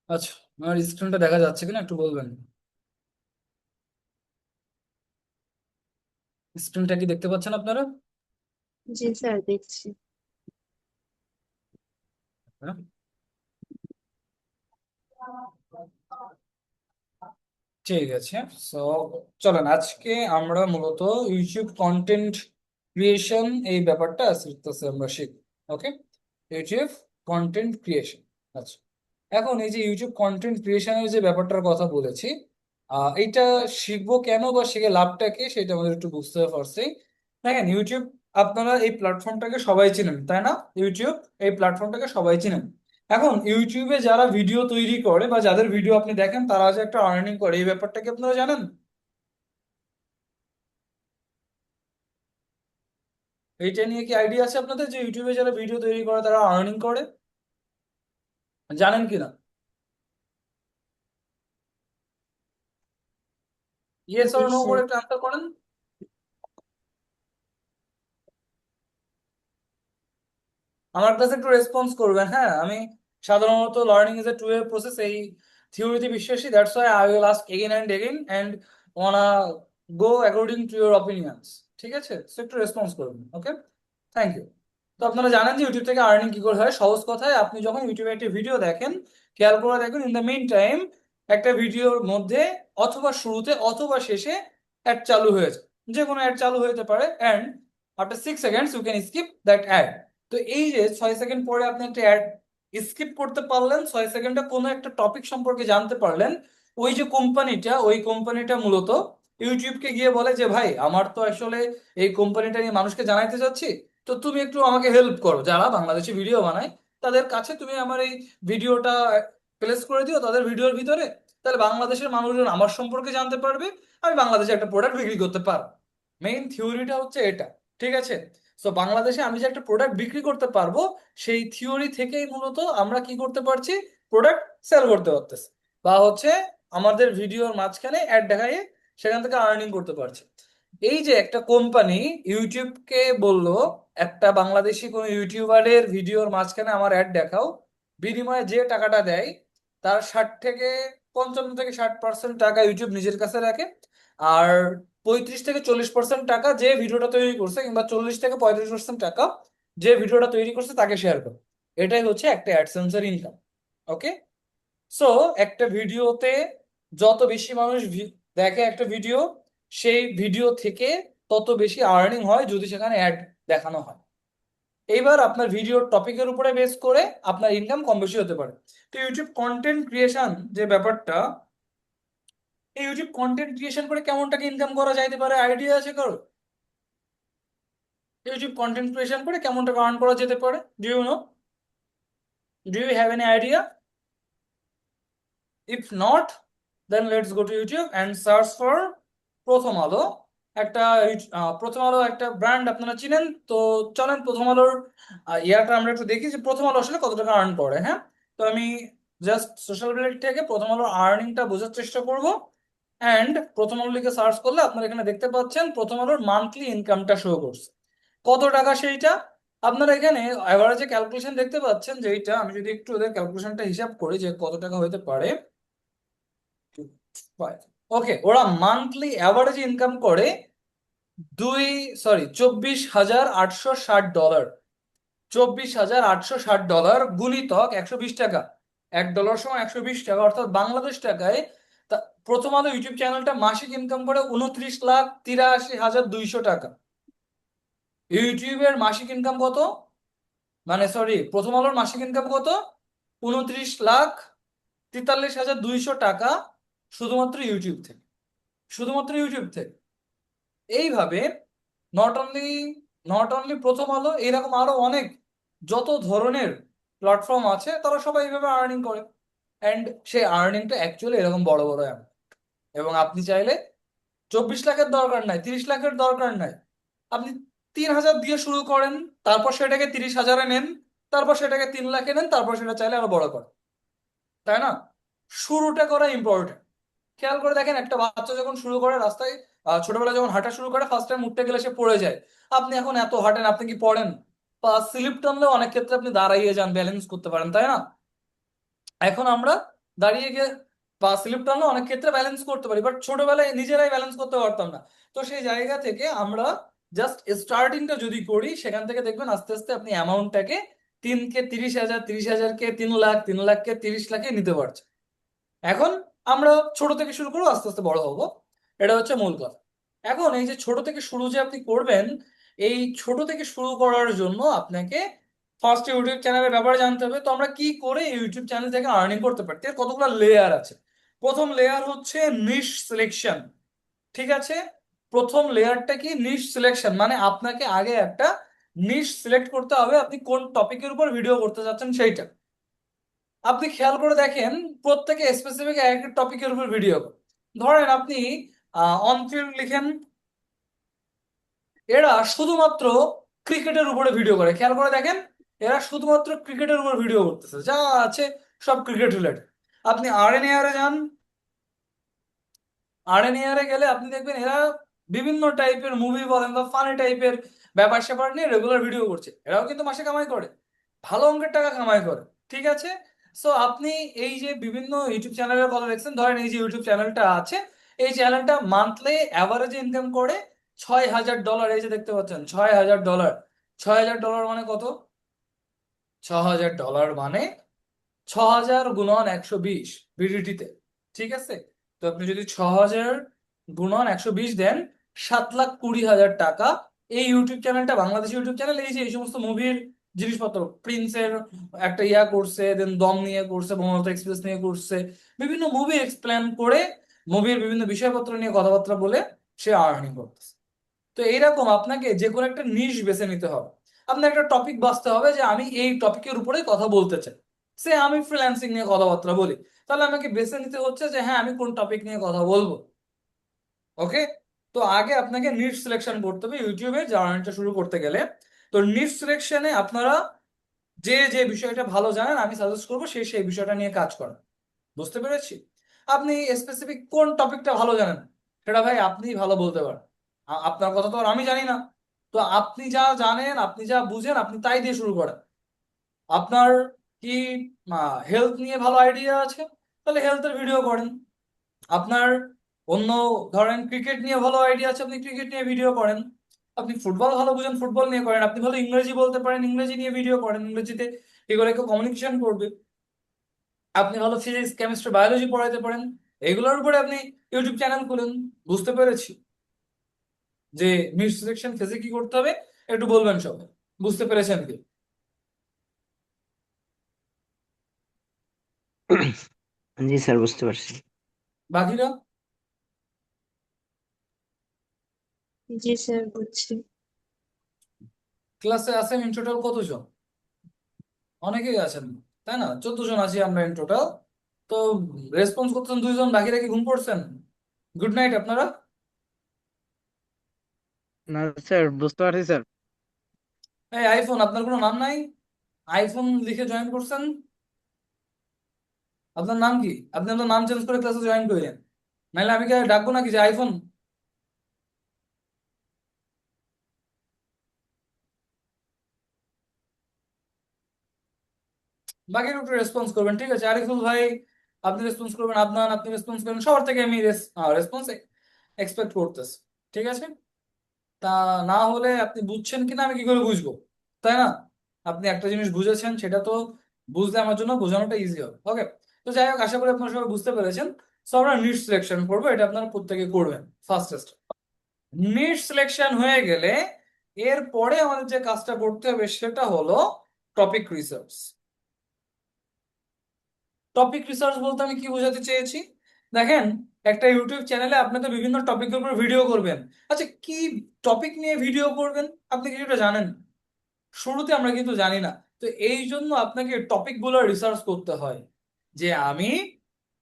আচ্ছা, আমার স্ক্রিনটা দেখা যাচ্ছে কিনা একটু বলবেন? স্ক্রিনটা কি দেখতে পাচ্ছেন আপনারা? জি স্যার, দেখছি। হ্যাঁ? ঠিক আছে। সো চলেন আজকে আমরা মূলত ইউটিউব কন্টেন্ট ক্রিয়েশন এই ব্যাপারটা আস্তে আস্তে আমরা শিখব। ওকে, ইউটিউব কন্টেন্ট ক্রিয়েশন। আচ্ছা, এখন এই যে ইউটিউব কন্টেন্ট ক্রিয়েশনের যে ব্যাপারটার কথা বলেছি, এইটা শিখবো কেন বা শিখে লাভটা কি সেটা আমাদের একটু বুঝতে পারছি। দেখেন, ইউটিউব, আপনারা এই প্ল্যাটফর্মটাকে সবাই চিনেন তাই না? ইউটিউব এই প্ল্যাটফর্মটাকে সবাই চিনেন। এখন ইউটিউবে যারা ভিডিও তৈরি করে বা যাদের ভিডিও আপনি দেখেন তারা যে একটা আর্নিং করে, এই ব্যাপারটা কি আপনারা জানেন? এইটা নিয়ে কি আইডিয়া আছে আপনাদের যে ইউটিউবে যারা ভিডিও তৈরি করে তারা আর্নিং করে? জানেন কিনা? Yes ji or no sir. করে একটা আনসার করেন। আমার কাছে একটু রেসপন্স করবেন, হ্যাঁ? আমি সাধারণত learning is a two way process, এই থিওরিতে বিশ্বাসী। That's why I will ask again and wanna go according to your opinions. ঠিক আছে, সো একটু রেসপন্স করবেন। Okay, thank you. তো আপনারা জানেন যে ইউটিউব থেকে আর্নিং কি করে হয়। সহজ কথায়, আপনি যখন ইউটিউবে একটা ভিডিও দেখেন, খেয়াল করে দেখুন, ইন দ্য মিন টাইম একটা ভিডিওর মধ্যে অথবা শুরুতে অথবা শেষে অ্যাড চালু হয়েছে, যে কোনো অ্যাড চালু হতে পারে, and after 6 seconds you can skip that ad. তো এই যে 6 সেকেন্ড পরে আপনি একটা অ্যাড স্কিপ করতে পারলেন, 6 সেকেন্ডে কোনো একটা টপিক সম্পর্কে জানতে পারলেন, ওই যে কোম্পানিটা, ওই কোম্পানিটা মূলত ইউটিউবকে গিয়ে বলে যে ভাই, আমার তো আসলে এই কোম্পানিটা নিয়ে মানুষকে জানাইতে চাচ্ছি, তো তুমি একটু আমাকে হেল্প করো, যারা বাংলাদেশে ভিডিও বানায় তাদের কাছে তুমি আমার এই ভিডিওটা প্লেস করে দিও তাদের ভিডিওর ভিতরে। তাহলে বাংলাদেশের মানুষজন আমার সম্পর্কে জানতে পারবে, আমি বাংলাদেশে একটা প্রোডাক্ট বিক্রি করতে পারবো। মেইন থিওরিটা হচ্ছে এটা। ঠিক আছে, তো বাংলাদেশে আমি যে একটা প্রোডাক্ট বিক্রি করতে পারবো, সেই থিওরি থেকেই মূলত আমরা কি করতে পারছি, প্রোডাক্ট সেল করতে পারতেছি, বা হচ্ছে আমাদের ভিডিওর মাঝখানে অ্যাড দেখায় সেখান থেকে আর্নিং করতে পারছি। এই যে একটা কোম্পানি ইউটিউবকে বলল, একটা বাংলাদেশি কোনো ইউটিউবারের ভিডিওর মাঝখানে আমার অ্যাড দেখাও, বিনিময়ে যে টাকাটা দেয় তার 55 থেকে 60% টাকা ইউটিউব নিজের কাছে রাখে, আর 35 থেকে 40% টাকা যে ভিডিওটা তৈরি করছে, কিংবা 40 থেকে 35% টাকা যে ভিডিওটা তৈরি করছে তাকে শেয়ার করে। এটাই হচ্ছে একটা অ্যাডসেন্সের ইনকাম। ওকে, সো একটা ভিডিওতে যত বেশি মানুষ দেখে একটা ভিডিও, সেই ভিডিও থেকে তত বেশি আর্নিং হয় যদি সেখানে অ্যাড দেখানো হয়। এইবার আপনার ভিডিওর টপিকের উপরে বেস করে আপনার ইনকাম কম বেশি হতে পারে। তো ইউটিউব কন্টেন্ট ক্রিয়েশন যে ব্যাপারটা, এই ইউটিউব কন্টেন্ট ক্রিয়েশন করে কেমন টাকা ইনকাম করা যাইতে পারে, আইডিয়া আছে কারো? ইউটিউব কন্টেন্ট ক্রিয়েশন করে কেমন টাকা আর্ন করা যেতে পারে? Do you know? Do you have any idea? If not, then let's go to YouTube and search for Prothom Alo. একটা প্রথম আলো একটা ব্র্যান্ড আপনারা চিনেন তো। চলেন প্রথম আলোর ইয়াটা আমরা একটু দেখি যে প্রথম আলো আসলে কত টাকা আর্ন করে। হ্যাঁ, তো আমি জাস্ট সোশ্যাল মিডিয়া থেকে প্রথম আলোর আর্নিংটা বোঝার চেষ্টা করব। অ্যান্ড প্রথম আলো লিখে সার্চ করলে আপনারা এখানে দেখতে পাচ্ছেন প্রথম আলোর মান্থলি ইনকামটা শো করছে কত টাকা সেইটা। আপনারা এখানে অ্যাভারেজে ক্যালকুলেশন দেখতে পাচ্ছেন, যে এইটা আমি যদি একটু ওদের ক্যালকুলেশনটা হিসাব করি যে কত টাকা হতে পারে। ওকে, ওরা মান্থলি অ্যাভারেজ ইনকাম করে দুই, সরি, 24,860 ডলার। 24,860 ডলার গুণিতক 120 টাকা। $1 সমান 120 টাকা, অর্থাৎ বাংলাদেশ টাকায় তা প্রথম আলো ইউটিউব চ্যানেলটা মাসিক ইনকাম করে 29,83,200 টাকা। ইউটিউবের মাসিক ইনকাম কত? মানে সরি, প্রথম আলোর মাসিক ইনকাম কত? 29,43,200 টাকা, শুধুমাত্র ইউটিউব থেকে। শুধুমাত্র ইউটিউব থেকে। এইভাবে নট অনলি নট অনলি প্রথম আলো, এরকম আরো অনেক যত ধরনের প্ল্যাটফর্ম আছে তারা সবাই এইভাবে আর্নিং করে। অ্যান্ড সেই আর্নিংটা অ্যাকচুয়ালি এরকম বড় বড় অ্যামাউন্ট। এবং আপনি চাইলে 24 লাখের দরকার নাই, 30 লাখের দরকার নাই, আপনি 3,000 দিয়ে শুরু করেন, তারপর সেটাকে 30,000-এ নেন, তারপর সেটাকে 3 লাখে নেন, তারপর সেটা চাইলে আরো বড় করেন। তাই না? শুরুটা করা ইম্পর্টেন্ট। খেয়াল করে দেখেন, একটা বাচ্চা যখন শুরু করে রাস্তায়, ছোটবেলায় যখন হাঁটা শুরু করে, ফার্স্ট টাইম উঠতে গেলে সে পড়ে যায়। আপনি এখন এত হাঁটেন, আপনি কি পড়েন? বা স্লিপ টানলেও অনেক ক্ষেত্রে আপনি দাঁড়াইয়ে যান, ব্যালেন্স করতে পারেন, তাই না? এখন আমরা দাঁড়িয়ে গিয়ে বা স্লিপ টানলে অনেক ক্ষেত্রে ব্যালেন্স করতে পারি, বাট ছোটবেলায় নিজেরাই ব্যালেন্স করতে পারতাম না। তো সেই জায়গা থেকে আমরা জাস্ট স্টার্টিংটা যদি করি, সেখান থেকে দেখবেন আস্তে আস্তে আপনি অ্যামাউন্টটাকে 3 কে 30,000, 30,000 কে 3 লাখ, 3 লাখকে 30 লাখে নিতে পারছেন। এখন আমরা ছোট থেকে শুরু করবো, আস্তে আস্তে বড় হবো, এটা হচ্ছে মূল কথা। এখন এই যে ছোট থেকে শুরু যে আপনি করবেন, এই ছোট থেকে শুরু করার জন্য আপনাকে ফার্স্ট ইউটিউব চ্যানেলের ব্যাপারে জানতে হবে। তো আমরা কি করে ইউটিউব চ্যানেল থেকে আর্নিং করতে পারি, এর কতগুলো লেয়ার আছে। প্রথম লেয়ার হচ্ছে নিশ সিলেকশন। ঠিক আছে, প্রথম লেয়ারটা কি? নিশ সিলেকশন, মানে আপনাকে আগে একটা নিশ সিলেক্ট করতে হবে, আপনি কোন টপিকের উপর ভিডিও করতে চাচ্ছেন সেইটা। আপনি খেয়াল করে দেখেন, প্রত্যেকে স্পেসিফিক একটা টপিকের উপর ভিডিও। ধরেন আপনি অনফিল্ড লিখেন, এরা শুধুমাত্র ক্রিকেটের উপরে ভিডিও করে। খেয়াল করে দেখেন, এরা শুধুমাত্র ক্রিকেটের উপর ভিডিও করতেছে, যা আছে সব ক্রিকেট রিলেটেড। আপনি আরএনএআর এ যান, আরএনএআর এ গেলে আপনি দেখবেন এরা বিভিন্ন টাইপের মুভি বলেন বা ফানি টাইপের ব্যাপার স্যাপার নিয়ে রেগুলার ভিডিও করছে। এরাও কিন্তু মাসে কামাই করে, ভালো অঙ্কের টাকা কামাই করে। ঠিক আছে, সো আপনি এই যে বিভিন্ন ইউটিউব চ্যানেলের কথা দেখছেন, ধরেন এই যে ইউটিউব চ্যানেলটা আছে, এই চ্যানেলটা মান্থলি অ্যাভারেজে ইনকাম করে $6,000। এই যে দেখতে পাচ্ছেন $6,000। $6,000 মানে কত? $6,000 মানে 6,000 × 120 বিডিটিতে। ঠিক আছে, তো আপনি যদি 6,000 × 120 দেন, 7,20,000 টাকা। এই ইউটিউব চ্যানেলটা বাংলাদেশি ইউটিউব চ্যানেল, এই যে এই সমস্ত মুভির জিনিসপত্র, প্রিন্সের একটা ইয়া করছে, দেন দম নিয়ে করছে, ব্রহ্মপুত্র এক্সপ্রেস নিয়ে করছে, বিভিন্ন মুভি এক্সপ্লেন করে, মুভির বিভিন্ন বিষয়পত্র নিয়ে কথাবার্তা বলে সে আর্নিং করতেছে। তো এইরকম আপনাকে যে কোনো একটা নিশ বেছে নিতে হবে। আপনার একটা টপিক বাছতে হবে যে আমি এই টপিকের উপরে কথা বলতে চাই। সে আমি ফ্রিল্যান্সিং নিয়ে কথাবার্তা বলি, তাহলে আমাকে বেছে নিতে হচ্ছে যে হ্যাঁ আমি কোন টপিক নিয়ে কথা বলবো। ওকে, তো আগে আপনাকে নিশ সিলেকশন করতে হবে ইউটিউবে জার্নিটা শুরু করতে গেলে। তো নিশ সিলেকশনে আপনারা যে যে বিষয়টা ভালো জানেন, আমি সাজেস্ট করবো সেই সেই বিষয়টা নিয়ে কাজ করেন। বুঝতে পেরেছি? আপনি স্পেসিফিক কোন টপিকটা ভালো জানেন, সেটা ভাই আপনি ভালো বলতে পারেন। আপনার কথা তো আর আমি জানি না। তো আপনি যা জানেন, আপনি যা বুঝেন, আপনি তাই দিয়ে শুরু করেন। আপনার কি হেলথ নিয়ে ভালো আইডিয়া আছে, তাহলে হেলথের ভিডিও করেন। আপনার অন্য, ধরেন ক্রিকেট নিয়ে ভালো আইডিয়া আছে, আপনি ক্রিকেট নিয়ে ভিডিও করেন। আপনি ফুটবল ভালো বুঝেন, ফুটবল নিয়ে করেন। আপনি ভালো ইংরেজি বলতে পারেন, ইংরেজি নিয়ে ভিডিও করেন, ইংরেজিতে কি করে কেউ কমিউনিকেশন করবে। আপনি ভালো ফিজিক্স, কেমিস্ট্রি, বায়োলজি পড়াইতে পারেন, এগুলোর উপরে আপনি ইউটিউব চ্যানেল খুলেন। বুঝতে পেরেছি যে নিউজ সিলেকশন ফেজে কি করতে হবে, একটু বলবেন সব। বুঝতে পেরেছেন কি জি স্যার, বুঝতে পারছি। বাকিরা? জি স্যার, বুঝছি। ক্লাসে আছেন ইন টোটাল কতজন? অনেকেই আছেন, তাই না? 14 জন আছি আমরা ইন টোটাল। তো রেসপন্স করতেছেন 2 জন, বাকিরা কি ঘুম পড়ছেন? গুড নাইট আপনারা। না স্যার, বুঝতে পারছি স্যার। এই আইফোন, আপনার কোনো নাম নাই? আইফোন লিখে জয়েন করছেন, আপনার নাম কি? আপনি আপনার নাম চেঞ্জ করে ক্লাসে জয়েন করেন, নাহলে আমি কি ডাকবো নাকি যে আইফোন? বাকির উপরে রেসপন্স করবেন, ঠিক আছে? আরিফুল ভাই আপনি রেসপন্স করবেন, আদনান আপনি রেসপন্স করবেন, সবার থেকে আমি রেসপন্স এক্সপেক্ট করতেছি। ঠিক আছে, তা না হলে আপনি বুঝছেন কিনা আমি কি করে বুঝবো, তাই না? আপনি একটা জিনিস বুঝেছেন, সেটা তো বুঝলে আমার জন্য বোঝানোটা ইজি হবে। ওকে, তো যাই হোক, আশা করি আপনারা সবাই বুঝতে পেরেছেন। সো আমরা নিট সিলেকশন করবো, এটা আপনারা প্রত্যেকে করবেন ফার্স্টেস্ট। নিট সিলেকশন হয়ে গেলে এরপরে আমাদের যে কাজটা করতে হবে সেটা হলো টপিক রিসার্চ। টপিক রিসার্চ বলতে আমি কি বোঝাতে চেয়েছি, দেখেন, একটা ইউটিউব চ্যানেলে আপনি তো বিভিন্ন টপিকের উপর ভিডিও করবেন। আচ্ছা, কি টপিক নিয়ে ভিডিও করবেন আপনি কিছুটা জানেন? শুরুতে আমরা কিন্তু জানি না। তো এই জন্য আপনাকে টপিক গুলো রিসার্চ করতে হয়, যে আমি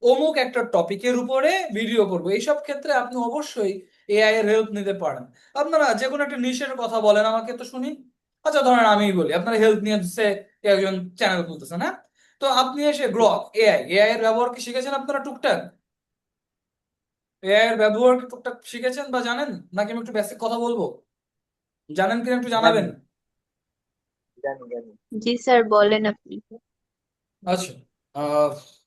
অমুক একটা টপিকের উপরে ভিডিও করব। এইসব ক্ষেত্রে আপনি অবশ্যই এআই এর হেল্প নিতে পারেন। আপনারা যে কোনো একটা নিশের কথা বলেন আমাকে তো শুনি। আচ্ছা ধরেন আমি বলি, আপনারা হেল্প নিয়ে একজন চ্যানেল খুলতেছেন, হ্যাঁ? তো আপনি এসে গ্রক এআই এর ব্যবহার কি শিখেছেন আপনারা টুকটাক? এআই এর ব্যবহার কি টুকটাক শিখেছেন বা জানেন, নাকি আমি একটু বেসিক কথা বলবো? জানেন কিনা একটু জানি, জানাবেন। জানি, জানি। জি স্যার, বলেন আপনি। আচ্ছা,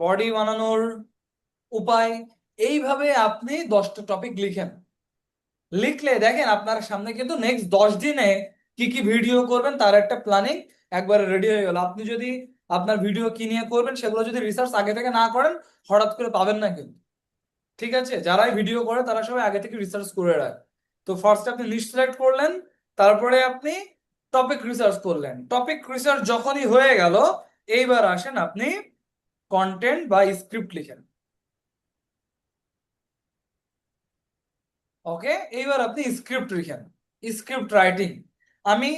বডি বানানোর উপায়, এইভাবে আপনি 10টা টপিক লিখেন। লিখলে দেখেন আপনার সামনে কিন্তু নেক্সট 10 দিনে কি কি ভিডিও করবেন তার একটা প্ল্যানিং একবারে রেডি হয়ে গেল। আপনি যদি আপনার ভিডিও কি নিয়ে করবেন সেগুলো যদি রিসার্চ আগে থেকে না করেন, হঠাৎ করে পাবেন না কিন্তু। ঠিক আছে, যারাই ভিডিও করে তারা সবাই আগে থেকে রিসার্চ করে রাখে। তো ফার্স্ট আপনি নিশ সিলেক্ট করলেন, তারপরে আপনি টপিক রিসার্চ করলেন। টপিক রিসার্চ যখনই হয়ে গেল, এইবার আসেন আপনি কন্টেন্ট বা স্ক্রিপ্ট লিখেন। ওকে, এইবার আপনি স্ক্রিপ্ট লিখেন, স্ক্রিপ্ট রাইটিং। আমি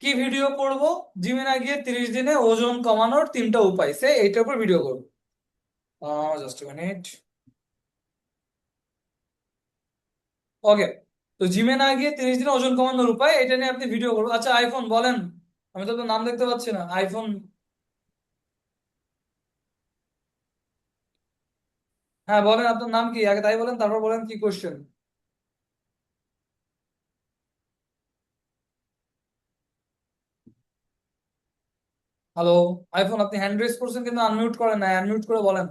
কি ভিডিও করব? জিমে না গিয়ে 30 দিনে ওজন কমানোর 3টা উপায়, সে এইটার উপর ভিডিও করবো। Just minute. ওকে, তো জিমে না গিয়ে 30 দিনে ওজন কমানোর উপায়, এটা নিয়ে আপনি ভিডিও করবেন। আচ্ছা আইফোন বলেন, আমি তো আপনার নাম দেখতে পাচ্ছি না। আইফোন, হ্যাঁ বলেন আপনার নাম কি আগে তাই বলেন, তারপর বলেন কি কোশ্চেন। হ্যালো আইফোন, আপনি হ্যান্ড রেজ করছেন কিন্তু আনমিউট করেন না, আনমিউট করে বলেন।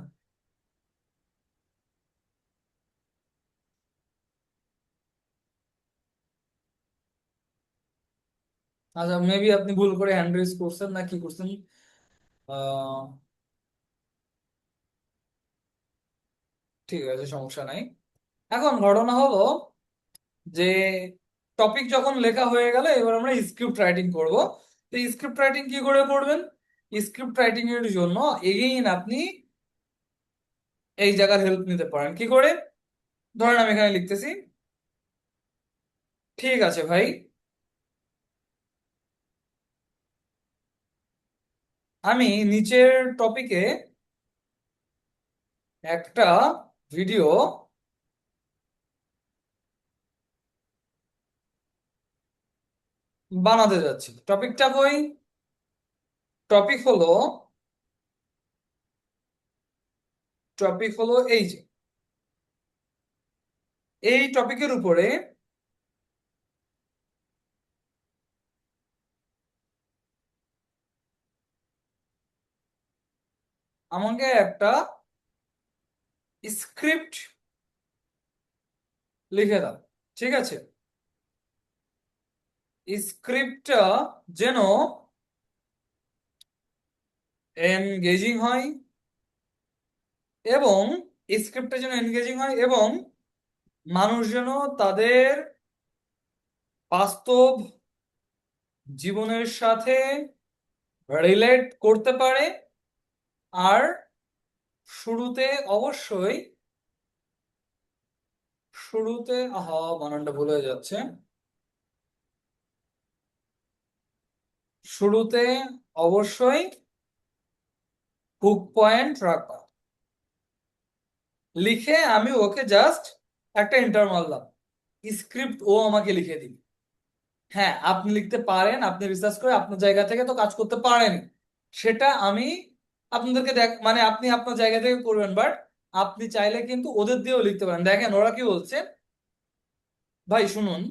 আচ্ছা মেবি আপনি ভুল করে হ্যান্ড রেজ করছেন না কি করছেন। আহ ঠিক আছে, সমস্যা নাই। এখন ঘটনা হলো যে টপিক যখন লেখা হয়ে গেল, এবার আমরা স্ক্রিপ্ট রাইটিং করব। তো স্ক্রিপ্ট রাইটিং কি করে করবেন? স্ক্রিপ্ট রাইটিং এর জন্য এগেইন আপনি এই জায়গার হেল্প নিতে পারেন। কি করে? ধরেন আমি এখানে লিখতেছি, ঠিক আছে ভাই, আমি নিচের টপিকে একটা ভিডিও বানাতে যাচ্ছি। টপিকটা কই? টপিক হলো, টপিক হলো এই যে, এই টপিকের উপরে আমাকে একটা স্ক্রিপ্ট লিখে দাও। ঠিক আছে, স্ক্রিপ্টটা যেন এনগেজিং হয়, এবং স্ক্রিপ্টটা যেন এনগেজিং হয় এবং মানুষ যেন তাদের বাস্তব জীবনের সাথে রিলেট করতে পারে। আর শুরুতে অবশ্যই, শুরুতে বানানটা ভুল হয়ে যাচ্ছে, শুরুতে অবশ্যই হুক পয়েন্ট রাখবা। লিখে আমি ওকে জাস্ট একটা এন্টার মারলাম, স্ক্রিপ্ট ও আমাকে লিখে দিল। হ্যাঁ আপনি লিখতে পারেন, আপনি রিসার্চ করে আপনার জায়গা থেকে তো কাজ করতে পারেন, সেটা আমি আপনাদেরকে মানে আপনি আপনার জায়গা থেকে করবেন, বাট আপনি চাইলে কিন্তু ওদের দিয়েও লিখতে পারেন। দেখেন ওরা কি বলছে, ভাই শুনুন,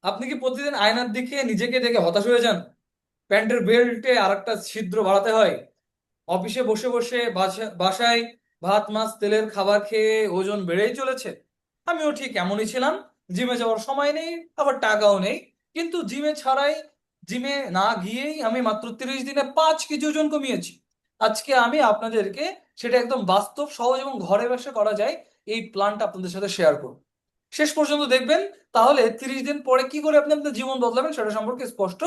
আপনি কি প্রতিদিন আয়নার দিকে নিজেকে দেখে হতাশ হয়ে যান? প্যান্টের বেল্টে আরেকটা ছিদ্র বাড়াতে হয়, অফিসে বসে বসে বাসায় ভাত মাছ তেলের খাবার খেয়ে ওজন বেড়েই চলেছে। আমিও ঠিক এমনই ছিলাম, জিমে যাওয়ার সময় নেই, আবার টাকাও নেই, কিন্তু জিমে না গিয়েই আমি মাত্র 30 দিনে 5 কেজি ওজন কমিয়েছি। আজকে আমি আপনাদেরকে সেটা একদম বাস্তব সহজ এবং ঘরে বসে করা যায় এই প্ল্যানটা আপনাদের সাথে শেয়ার করব। শেষ পর্যন্ত দেখবেন, তাহলে 30 দিন পরে কি করে আপনি আপনার জীবন বদলাবেন সেটা সম্পর্কে স্পষ্ট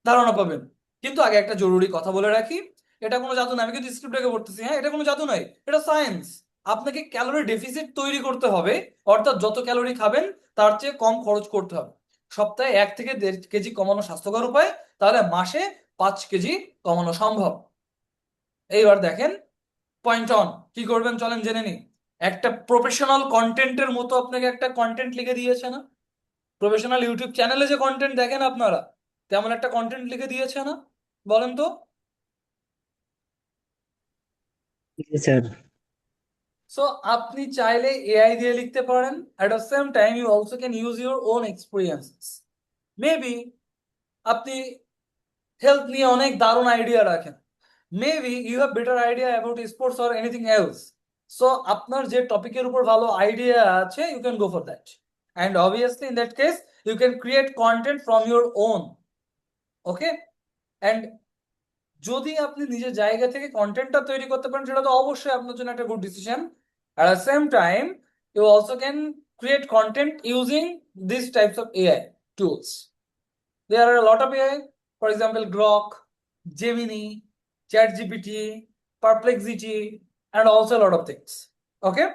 ধারণা পাবেন। কিন্তু আগে একটা জরুরি কথা বলে রাখি, এটা কোনো জাদু না। আমি কিন্তু স্ক্রিপ্টটাকে পড়তেছি, হ্যাঁ এটা কোনো জাদু নয়, এটা সায়েন্স। আপনাকে ক্যালোরি ডেফিসিট তৈরি করতে হবে, অর্থাৎ যত ক্যালোরি খাবেন তার চেয়ে কম খরচ করতে হবে। সপ্তাহে 1 থেকে 1.5 কেজি কমানো স্বাস্থ্যকর উপায়, তাহলে মাসে 5 কেজি কমানো সম্ভব। এইবার দেখেন, পয়েন্ট অন কি করবেন চলেন জেনে নিই। একটা প্রফেশনাল কন্টেন্টের মতো আপনাকে একটা কন্টেন্ট লিখে দিয়েছে না? প্রফেশনাল ইউটিউব চ্যানেলে যে কন্টেন্ট দেখেন আপনারা, তেমন একটা কন্টেন্ট লিখে দিয়েছে না? বলেন তো। জি স্যার। সো আপনি চাইলে এআই দিয়ে লিখতে পারেন, at the same time you also can use your own experiences. Maybe আপনি হেলথ নিয়ে অনেক দারুণ আইডিয়া রাখেন, maybe you have better idea about sports or anything else, so আপনার যে টপিকের উপর ভালো আইডিয়া আছে you can go for that, and obviously in that case you can create content from your own. Okay, and যদি আপনি নিজের জায়গা থেকে কন্টেন্টটা তৈরি করতে পারেন সেটা তো অবশ্যই আপনার জন্য একটা good decision. At the same time you also can create content using this types of AI tools. There are a lot of AI, for example, Grok, Gemini, ChatGPT, Perplexity, and also a lot of things. Okay?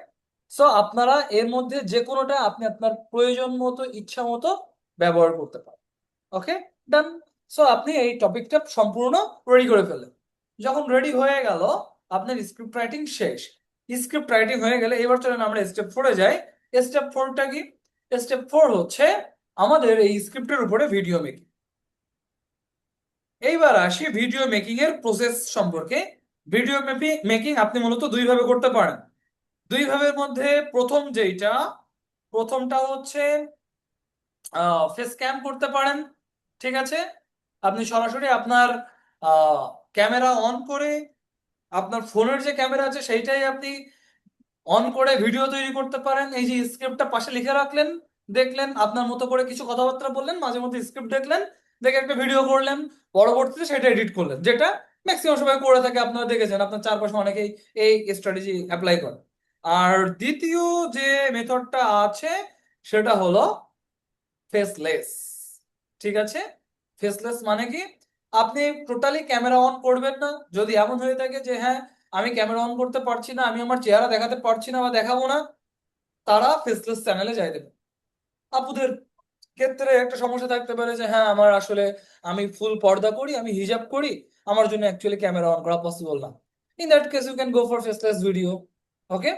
So আপনারা এর মধ্যে যে কোনোটা আপনি আপনার প্রয়োজন মতো ইচ্ছা মতো ব্যবহার করতে পারেন। ওকে, ডান। সো আপনি এই টপিকটা সম্পূর্ণ রেডি করে ফেললেন। যখন রেডি হয়ে গেল আপনার স্ক্রিপ্ট রাইটিং শেষ। স্ক্রিপ্ট রাইটিং হয়ে গেলে এবার চলেন আমরা স্টেপ 4-এ যাই। স্টেপ 4টা কি? স্টেপ 4 হচ্ছে আমাদের এই স্ক্রিপ্টের উপরে ভিডিও মেকিং। এইবার আসি ভিডিও মেকিং এর প্রসেস সম্পর্কে। ভিডিও মেকিং আপনি মূলত দুই ভাবে করতে পারেন। দুই ভাবের মধ্যে প্রথমটা হচ্ছে ফেস ক্যাম করতে পারেন। ঠিক আছে, আপনি সরাসরি আপনার ক্যামেরা অন করে আপনার ফোনের যে ক্যামেরা আছে সেইটাই আপনি অন করে ভিডিও তৈরি করতে পারেন। এই যে স্ক্রিপ্টটা পাশে লিখে রাখলেন, দেখলেন আপনার মতো করে কিছু কথাবার্তা বললেন, মাঝে মধ্যে স্ক্রিপ্ট দেখলেন, দেখে একটা ভিডিও করলেন, পরবর্তীতে সেটা এডিট করলেন, যেটা ম্যাক্সিমাম সবাই করে থাকে। আপনারা দেখেছেন আপনার চারপাশে অনেকেই এই স্ট্র্যাটেজি অ্যাপ্লাই করে। আর দ্বিতীয় যে মেথডটা আছে সেটা হলো ফেসলেস। ঠিক আছে, ফেসলেস মানে কি? আপনি টোটালি ক্যামেরা অন করবেন না। যদি এমন হয়ে থাকে যে হ্যাঁ আমি ক্যামেরা অন করতে পারছি না, আমি আমার চেহারা দেখাতে পারছি না বা দেখাবো না, তারা ফেসলেস চ্যানেলে যাই দেবে। আপুদের ক্ষেত্রে একটা সমস্যা থাকতে পারে যে হ্যাঁ আমার আসলে আমি ফুল পর্দা করি, আমি হিজাব করি, আমার জন্য অ্যাকচুয়ালি ক্যামেরা অন করা পসিবল না। In that case you can go for faceless video. Okay,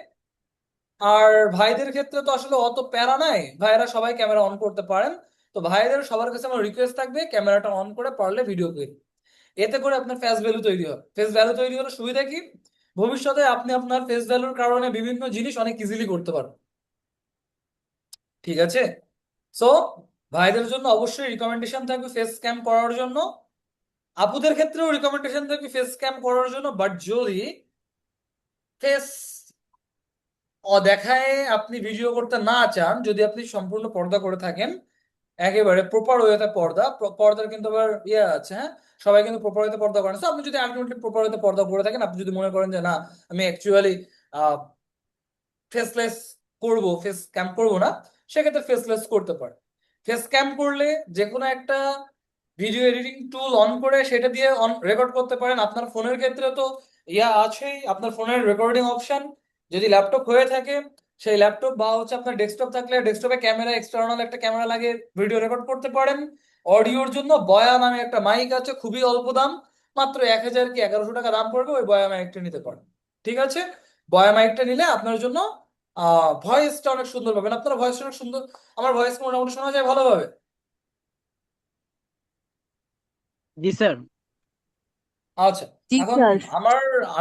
আর ভাইদের ক্ষেত্রে তো আসলে অত প্যারা নাই, ভাইয়েরা সবাই ক্যামেরা অন করতে পারেন। তো ভাইদের সবার কাছে আমার রিকোয়েস্ট থাকবে ক্যামেরাটা অন করে পারলে ভিডিও করি। এতে করে আপনার ফেস ভ্যালু তৈরি হয়। ফেস ভ্যালু তৈরি হলে সুবিধা কি? ভবিষ্যতে আপনি আপনার ফেস ভ্যালুর কারণে বিভিন্ন জিনিস অনেক ইজিলি করতে পারবেন। ঠিক আছে, সো ভাইদের জন্য অবশ্যই রিকমেন্ডেশন থাকবে ফেস ক্যাম করার জন্য। আপুদের ক্ষেত্রেও রিকমেন্ডেশন থাকবে ফেস ক্যাম করার জন্য, বাট যদি ফেস দেখায় আপনি ভিডিও করতে না চান, যদি আপনি সম্পূর্ণ পর্দা করে থাকেন, একেবারে প্রপার ওয়েতে পর্দার কিন্তু আবার ইয়ে আছে, হ্যাঁ সবাই কিন্তু প্রপার ওয়েতে পর্দা করেন। So, আপনি যদি আলটিমেটলি প্রপার ওয়েতে পর্দা করে থাকেন, আপনি যদি মনে করেন যে না আমি অ্যাকচুয়ালি ফেসলেস করব, ফেস ক্যাম করবো না, সেক্ষেত্রে ফেসলেস করতে পারেন। ফেস ক্যাম করলে যে কোনো একটা ভিডিও এডিটিং টুল অন করে সেটা দিয়ে অন রেকর্ড করতে পারেন। আপনার ফোনের ক্ষেত্রে তো ইয়া আছেই, আপনার ফোনের রেকর্ডিং অপশন। যদি ল্যাপটপ হয়ে থাকে সেই ল্যাপটপ বা হচ্ছে আপনার ডেস্কটপ থাকলে ডেস্কটপে ক্যামেরা, এক্সটার্নাল একটা ক্যামেরা লাগিয়ে ভিডিও রেকর্ড করতে পারেন। অডিওর জন্য বয়া নামে একটা মাইক আছে, খুবই অল্প দাম, মাত্র 1000 কি 1100 টাকা দাম পড়বে, ওই বয়া মাইকটা নিতে পারেন। ঠিক আছে, বয়া মাইকটা নিলে আপনার জন্য ভয়েসটা অনেক সুন্দর পাবেন। আপনার ভয়েসটা অনেক সুন্দর, আমার ভয়েস মোটামুটি শোনা যায় ভালোভাবে। জি স্যার। আচ্ছা, জি এখন স্যার।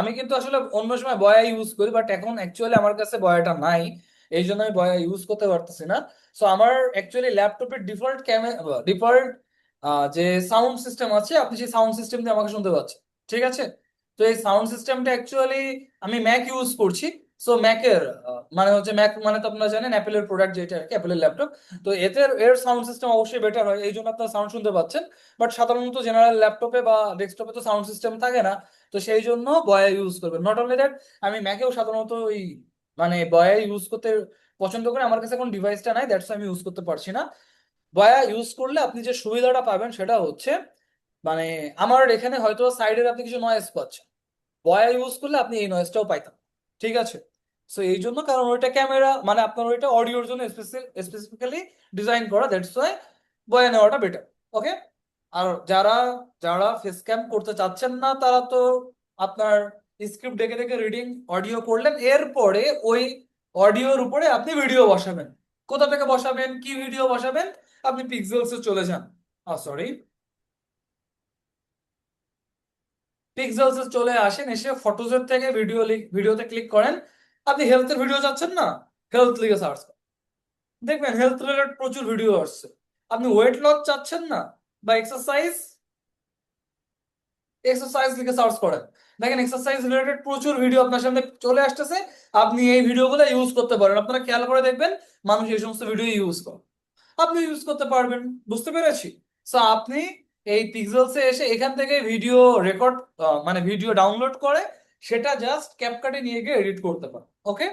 আমি কিন্তু আসলে অন্য সময় বয়া ইউজ করি, বাট এখন অ্যাকচুয়ালি আমার কাছে বয়াটা নাই, এই জন্য আমি বয়া ইউজ করতে পারতেছি না। সো আমার অ্যাকচুয়ালি ল্যাপটপের ডিফল্ট ডিফল্ট যে সাউন্ড সিস্টেম আছে, আপনি সেই সাউন্ড সিস্টেম দিয়ে আমাকে শুনতে পাচ্ছেন। ঠিক আছে, তো এই সাউন্ড সিস্টেমটা অ্যাকচুয়ালি আমি ম্যাক ইউজ করছি। সো ম্যাকের মানে হচ্ছে ম্যাক মানে তো আপনারা জানেন অ্যাপেলের প্রোডাক্ট, যেটা আর কি অ্যাপেলের ল্যাপটপ। তো এর সাউন্ড সিস্টেম অবশ্যই বেটার হয়, এই জন্য আপনারা সাউন্ড শুনতে পাচ্ছেন। বাট সাধারণত জেনারেল ল্যাপটপে বা ডেস্কটপে তো সাউন্ড সিস্টেম থাকে না, তো সেই জন্য বয়া ইউজ করবেন। নট অনলি দ্যাট, আমি ম্যাকেও সাধারণত ওই মানে বয়া ইউজ করতে পছন্দ করি। আমার কাছে কোনো ডিভাইসটা নাই, দ্যাটস আমি ইউজ করতে পারছি না। বয়া ইউজ করলে আপনি যে সুবিধাটা পাবেন সেটা হচ্ছে মানে আমার এখানে হয়তো সাইডের আপনি কিছু নয়েজ পাচ্ছেন, বয়া ইউজ করলে আপনি এই নয়েজটাও পাইতেন। ঠিক আছে, সো এই জন্য, কারণ ওইটা ক্যামেরা মানে আপনার ওইটা অডিওর জন্য স্পেসিফিক্যালি ডিজাইন করা, দ্যাটস ওয়াই বয়া নেওয়াটা বেটার। ওকে, আর যারা যারা ফেস ক্যাম করতে চাচ্ছেন না তারা তো আপনার স্ক্রিপ্ট দেখে দেখে রিডিং অডিও করলেন, এরপরে ওই অডিওর উপরে আপনি ভিডিও বসাবেন। কোথা থেকে বসাবেন, কি ভিডিও বসাবেন? আপনি পিক্সেলসে চলে যান, সরি পিক্সেলসে চলে আসেন, এসে ফটোজের থেকে ভিডিওতে ক্লিক করেন। আপনি হেলথের ভিডিও চাচ্ছেন না, হেলথ লিখে সার্চ করেন, দেখবেন হেলথ রিলেটেড প্রচুর ভিডিও আসছে। আপনি ওয়েট লস চাচ্ছেন না বা এক্সারসাইজ লিখে সার্চ করেন, দেখেন এক্সারসাইজ রিলেটেড প্রচুর ভিডিও আপনার সামনে চলে আসতেছে, আপনি এই ভিডিওগুলো ইউজ করতে পারেন। আপনারা খেয়াল করে দেখবেন মানুষ এই সমস্ত ভিডিও ইউজ করে, আপনি ইউজ করতে পারবেন। বুঝতে পেরেছি? সো আপনি এই পিক্সেলসে এসে এখান থেকে ভিডিও রেকর্ড মানে ভিডিও ডাউনলোড করে সেটা জাস্ট ক্যাপকাটে নিয়ে গিয়ে এডিট করতে পারেন। ওকে,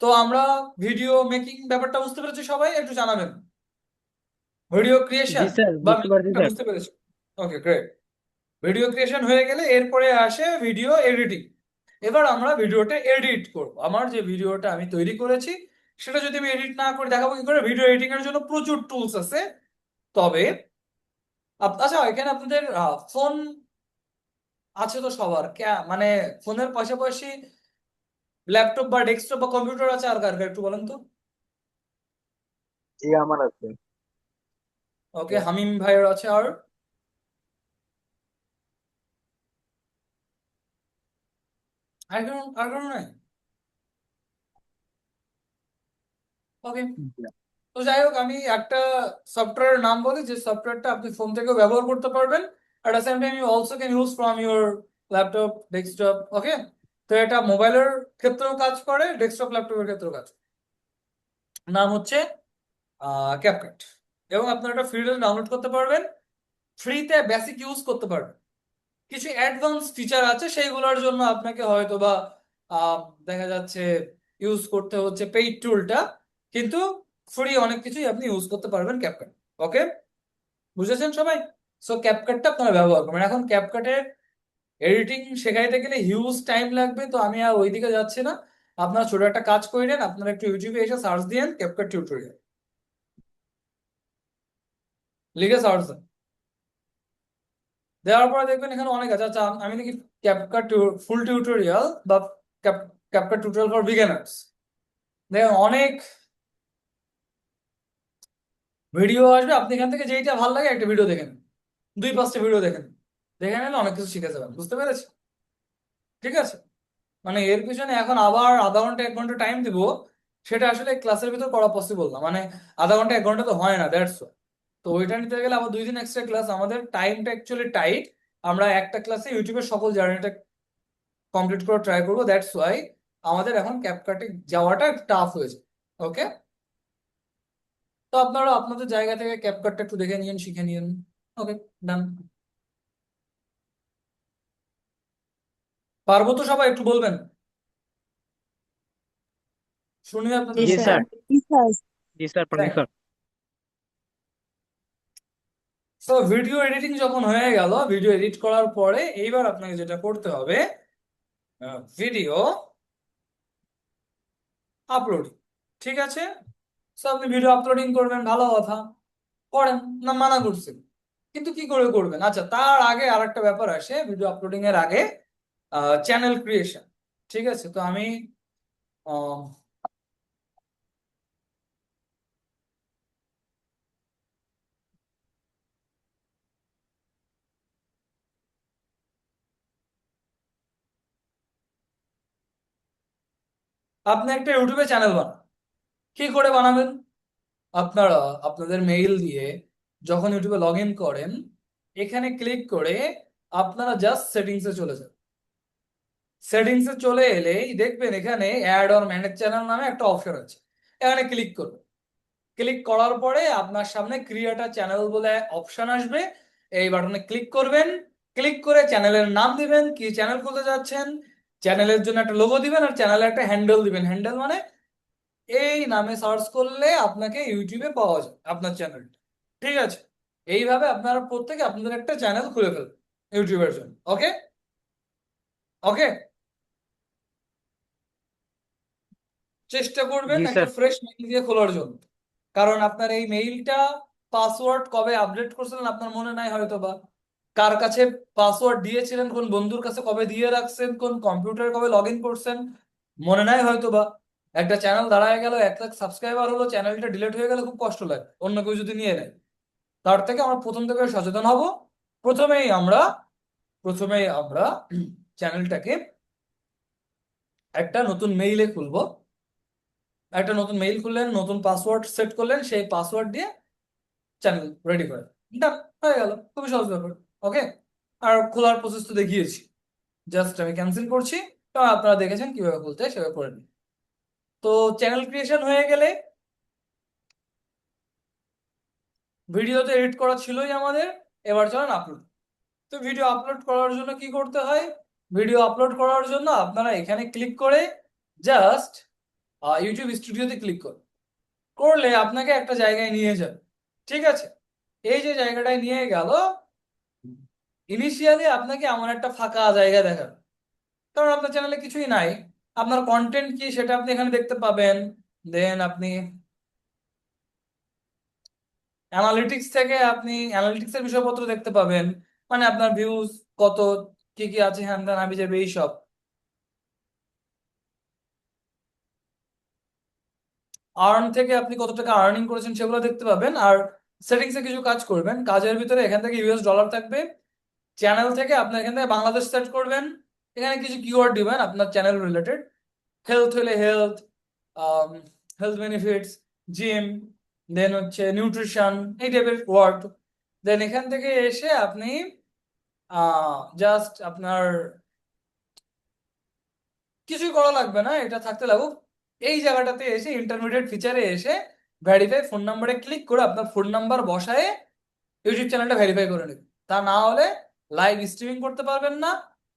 তো আমরা ভিডিও মেকিং ব্যাপারটা বুঝতে পেরেছি, সবাই একটু জানাবেন। ভিডিও ক্রিয়েশন জি স্যার, বা বুঝতে পারছি মেকিংটা স্যার। বুঝতে পেরেছি। Okay great. ভিডিও ক্রিয়েশন হয়ে গেলে এরপরে আসে ভিডিও এডিটিং। এবার আমরা ভিডিওটা এডিট করব। আমার যে ভিডিওটা আমি তৈরি করেছি সেটা যদি আমি এডিট না করে দেখাবো কি করে? ভিডিও এডিটিং এর জন্য প্রচুর টুলস আছে। তবে আচ্ছা, এখানে আপনাদের ফোন আছে তো সবার, মানে ফোনের পাশাপাশি ল্যাপটপ বা ডেস্কটপ বা কম্পিউটার আছে আর কার কার একটু বলেন তো। জি আমার আছে। ওকে, হামিম ভাইয়ের আছে। আর আর কারণ নাই। ওকে, তো যাই হোক, আমি একটা সফটওয়্যারের নাম বলি যে সফটওয়্যারটা আপনি ফোন থেকেও ব্যবহার করতে পারবেন, at the same time you also can use from your laptop desktop. Okay, তো এটা মোবাইলের ক্ষেত্রেও কাজ করে, ডেস্কটপ ল্যাপটপের ক্ষেত্রেও কাজ করে। নাম হচ্ছে ক্যাপকাট, এবং আপনারা এটা ফ্রিতে ডাউনলোড করতে পারবেন, ফ্রিতে বেসিক ইউজ করতে পারবেন। কিছু অ্যাডভান্স ফিচার আছে সেইগুলোর জন্য আপনাকে হয়তো বা দেখা যাচ্ছে ইউজ করতে হচ্ছে পেইড টুলটা, কিন্তু ফ্রি অনেক কিছুই আপনি ইউজ করতে পারবেন ক্যাপকাট। ওকে, বুঝেছেন সবাই? সো ক্যাপকাটটা আপনারা ব্যবহার করবেন। এখন ক্যাপকাটের এডিটিং শেখাইতে গেলে হিউজ টাইম লাগবে, তো আমি আর ওইদিকে যাচ্ছি না। আপনারা ছোট একটা কাজ করে নেন, আপনারা একটু ইউটিউবে এসে সার্চ দিয়েন ক্যাপকাট টিউটোরিয়াল, লিখে সার্চ দেন। দেওয়ার পরে দেখবেন এখানে অনেক আছে। আচ্ছা, আমি দেখি ক্যাপকাট ফুল টিউটোরিয়াল বা ক্যাপকাট টিউটোরিয়াল ফর বিগিনার্স। দেখেন অনেক ভিডিও আসবে, আপনি এখান থেকে যেইটা ভালো লাগে একটা ভিডিও দেখেন, 2-5টা ভিডিও দেখেন, দেখে নিলে অনেক কিছু শিখে যাবেন। বুঝতে পেরেছি? ঠিক আছে, মানে এর পিছনে এখন আবার আধা ঘন্টা 1 ঘন্টা টাইম দিব, সেটা আসলে ক্লাসের ভিতর করা পসিবল না। মানে আধা ঘন্টা 1 ঘন্টা তো হয় না, দ্যাটস। তো ওইটা নিতে গেলে আবার 2 দিন এক্সট্রা ক্লাস, আমাদের টাইমটা অ্যাকচুয়ালি টাইট। আমরা একটা ক্লাসে ইউটিউবের সকল জার্নিটা কমপ্লিট করে ট্রাই করবো, দ্যাটস ওয়াই আমাদের এখন ক্যাপকাটে যাওয়াটা টাফ হয়েছে। ওকে, তো আপনারা আপনাদের জায়গা থেকে ক্যাপকাটটা একটু দেখে নিন, শিখে নিন। ওকে, ডান। পারবো তো সবাই? একটু বলবেন, শুনি আপনাদের জি জি মুখে। Sir. Sir. G sir, Thank you. Professor. তো ভিডিও এডিটিং যখন হয়ে গেল, ভিডিও এডিট করার পরে এইবার আপনাকে যেটা করতে হবে, ভিডিও আপলোডিং। ঠিক আছে, তো আপনি ভিডিও আপলোডিং করবেন, ভালো কথা, করেন না মানা করছেন, কিন্তু কি করে করবেন? আচ্ছা, তার আগে আর একটা ব্যাপার আসে ভিডিও আপলোডিং এর আগে, চ্যানেল ক্রিয়েশন। ঠিক আছে, তো আমি আহ, আপনি একটা ইউটিউবে চ্যানেল বানান। কি করে বানাবেন? আপনারা আপনাদের মেইল দিয়ে যখন ইউটিউবে লগ ইন করেন, এখানে ক্লিক করে আপনারা জাস্ট সেটিংসে চলে যান। সেটিংসে চলে এলেই দেখবেন এখানে অ্যাড অর ম্যানেজ চ্যানেল নামে একটা অপশন আছে, এখানে ক্লিক করবেন। ক্লিক করার পরে আপনার সামনে ক্রিয়েট আ চ্যানেল বলে অপশন আসবে, এই বাটনে ক্লিক করবেন। ক্লিক করে চ্যানেলের নাম দিবেন, কি চ্যানেল খুলতে যাচ্ছেন, চ্যানেলের জন্য একটা লোগো দিবেন, আর চ্যানেলে একটা হ্যান্ডেল দিবেন। হ্যান্ডেল মানে এই নামে সার্চ করলে আপনাকে ইউটিউবে পাওয়া যায় আপনার চ্যানেলটা। ঠিক আছে, এইভাবে আপনারা প্রত্যেকে আপনাদের একটা চ্যানেল খুলে ফেলবেন ইউটিউবের জন্য। ওকে, ওকে, চেষ্টা করবেন জি একটা স্যার। ফ্রেশ মেইল দিয়ে খোলার জন্য, কারণ আপনার এই মেইলটা পাসওয়ার্ড কবে আপডেট করছিলেন আপনার মনে নাই হয়তো, বা কার কাছে পাসওয়ার্ড দিয়েছিলেন, কোন বন্ধুর কাছে কবে দিয়ে রাখছেন, কোন কম্পিউটারে কবে লগ ইন করছেন, মনে নাই হয়তো বা। একটা চ্যানেল দাঁড়ায় গেল, 1 লাখ সাবস্ক্রাইবার হলো, চ্যানেলটা ডিলিট হয়ে গেলে খুব কষ্ট লাগে, অন্য কেউ যদি নিয়ে নেয়। তার থেকে আমরা প্রথম থেকে সচেতন হব। প্রথমেই আমরা প্রথমেই আমরা চ্যানেলটাকে একটা নতুন মেইলে খুলবো। একটা নতুন মেইল খুললেন, নতুন পাসওয়ার্ড সেট করলেন, সেই পাসওয়ার্ড দিয়ে চ্যানেল রেডি করে ডান হয়ে গেল, খুবই সহজ ব্যাপার। ওকে, আর খোলার প্রসেস তো দেখিয়েছি। জাস্ট আমি ক্যান্সেল করছি, এবং আপনারা দেখেছেন কিভাবে খুলতে হয় সেভাবে করে নিন। তো চ্যানেল ক্রিয়েশন হয়ে গেলে ভিডিও তো এডিট করা ছিলই আমাদের, এবার চলেন আপলোড। তো ভিডিও আপলোড করার জন্য কি করতে হয়? ভিডিও আপলোড করার জন্য আপনারা এখানে ক্লিক করে জাস্ট ইউটিউব স্টুডিওতে ক্লিক করলে আপনাকে একটা জায়গায় নিয়ে যাবে। ঠিক আছে, এই যে জায়গাটায় নিয়ে গেল, ইনিশিয়ালি আপনাকে এমন একটা ফাঁকা জায়গা দেখাবে, কারণ আপনার চ্যানেলে কিছুই নাই। আপনার কন্টেন্ট কি সেটা আপনি এখানে দেখতে পাবেন। দেন আপনি অ্যানালিটিক্স থেকে আপনি অ্যানালিটিক্সের বিষয়পত্র দেখতে পাবেন, মানে আপনার ভিউজ কত, কি কি আছে, হ্যান ত্যান হাবি যাবে এইসব। আর্ন থেকে আপনি কত টাকা আর্নিং করেছেন সেগুলো দেখতে পাবেন। আর সেটিংসে কিছু কাজ করবেন, কাজের ভিতরে এখান থেকে ইউএস ডলার থাকবে। চ্যানেল থেকে আপনি এখান থেকে বাংলাদেশ সেট করবেন, এখানে কিছু কিওয়ার্ড দিবেন আপনার চ্যানেল রিলেটেড, হেলথ হলে হেলথ, হেলথ বেনিফিটস, জিম, দেন হচ্ছে নিউট্রিশন, এই টাইপের ওয়ার্ড। দেন এখান থেকে এসে আপনি জাস্ট আপনার কিছুই করা লাগবে না, এটা থাকতে লাগুক। এই জায়গাটাতে এসে ইন্টারমিডিয়েট ফিচারে এসে ভেরিফাই ফোন নাম্বারে ক্লিক করে আপনার ফোন নাম্বার বসায়ে ইউটিউব চ্যানেলটা ভেরিফাই করে নেবেন। তা না হলে লাইভ স্ট্রিমিং করতে পারবেন না,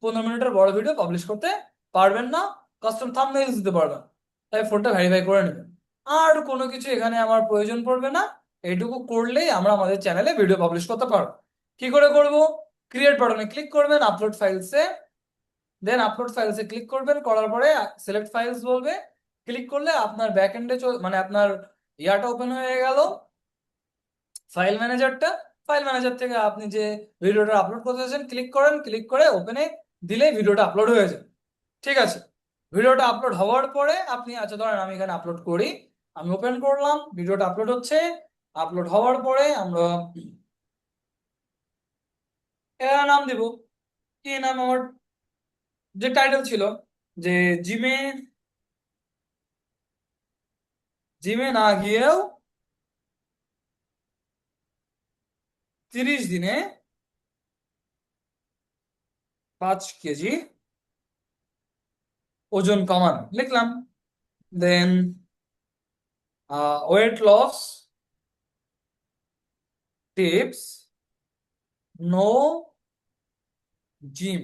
15 মিনিটের বড় ভিডিও পাবলিশ করতে পারবেন না, কাস্টম থাম্বনেইলস দিতে পারবেন না। তাই ফোনটা ভেরিফাই করে নেবেন। আর কোনো কিছু এখানে আমার প্রয়োজন পড়বে না, এইটুকু করলেই আমরা আমাদের চ্যানেলে ভিডিও পাবলিশ করতে পারবো। কি করে করব? ক্রিয়েট বাটনে ক্লিক করবেন, আপলোড ফাইলসে, দেন আপলোড ফাইলসে ক্লিক করবেন, করার পরে সিলেক্ট ফাইলস বলবে, ক্লিক করলে আপনার ব্যাক এন্ডে মানে আপনার ইয়াটা ওপেন হয়ে গেল, ফাইল ম্যানেজারটা। ফাইল ম্যানেজার থেকে আপনি যে ভিডিওটা আপলোড করতে চাইছেন ক্লিক করেন, ক্লিক করে ওপেনে দিলে ভিডিওটা আপলোড হয়ে যায়। ঠিক আছে, ভিডিওটা আপলোড হওয়ার পরে আপনি, আচ্ছা ধরেন আমি এখানে আপলোড করি, আমি ওপেন করলাম, ভিডিওটা আপলোড হচ্ছে। আপলোড হওয়ার পরে আমরা এর নাম দিব, কি নাম আমার যে টাইটেল ছিল, যে জিমে জিমে না গিয়েও 30 দিনে 5 কেজি ওজন কমানো লিখলাম। Then weight loss tips, no gym.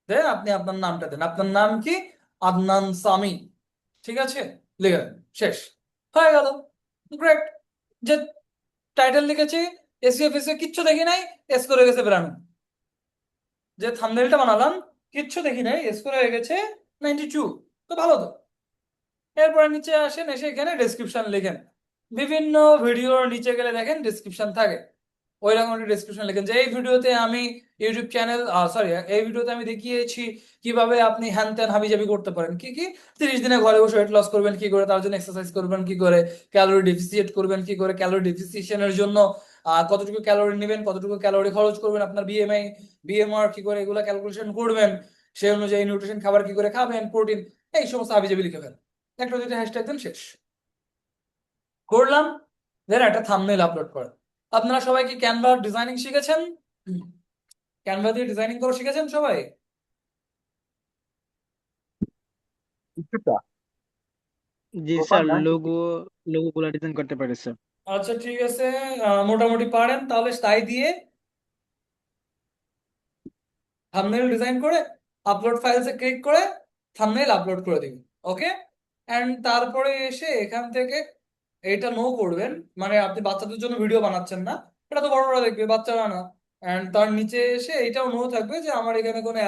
Then আপনি আপনার নামটা দেন, আপনার নাম কি? আদনান সামি। ঠিক আছে, লিখে দেন, শেষ হয়ে গেল। গ্রেট। যে টাইটেল লিখেছি, এসিও ফেসিও কিচ্ছু দেখি নাই, এস করে গেছে বেরানো। যে থাম্বনেলটা বানালাম, কিচ্ছু দেখি নাই, এস করে হয়ে গেছে 92। তো ভালো তো। এরপরে নিচে আসেন, এসে এখানে ডেসক্রিপশন লিখেন। বিভিন্ন ভিডিওর নিচে গেলে দেখেন ডেসক্রিপশন থাকে, ওই রকম একটা ডেসক্রিপশন লিখেন যে এই ভিডিওতে আমি ইউটিউব চ্যানেল, সরি, এই ভিডিওতে আমি দেখিয়েছি কিভাবে আপনি হ্যান ত্যান হাবিজাবি করতে পারেন, কি কি 30 দিনে ঘরে বসে ওয়েট লস করবেন কি করে, তার জন্য এক্সারসাইজ করবেন কি করে, ক্যালোরি ডেফিসিয়েট করবেন কি করে, ক্যালোরি ডেফিসিয়েশনের জন্য কতটুকু ক্যালোরি নেবেন, কতটুকু ক্যালোরি খরচ করবেন, আপনার বিএমআই বিএমআর কি করে এগুলো ক্যালকুলেশন করবেন, সেই অনুযায়ী নিউট্রিশন খাবার কি করে খাবেন, প্রোটিন, এই সমস্ত হাবিজাবি লিখে ফেলেন। একটা দুইটা হ্যাশট্যাগ দেন, শেষ করলাম। দেন একটা থাম্বনেল আপলোড করেন। আপনারা সবাই কি ক্যানভা ডিজাইনিং শিখেছেন? ক্যানভা দিয়ে ডিজাইনিং করে শিখেছেন সবাই? কিছুটা জি প্রপার স্যার, না লোগো লোগোগুলো ডিজাইন করতে পারি স্যার। আচ্ছা ঠিক আছে, মোটামুটি পারেন, তাহলে তাই দিয়ে থাম্বনেল ডিজাইন করে আপলোড ফাইলসে ক্লিক করে থাম্বনেল আপলোড করে দিবেন। ওকে, এন্ড তারপরে এসে এখান থেকে এইটা নো করবেন, মানে আপনি বাচ্চাদের জন্য ভিডিও বানাচ্ছেন না, এটা তো বড়রা দেখবে, বাচ্চারা না। এন্ড তার নিচে এসে এইটাও নো থাকবে যে আমার এখানে কোনো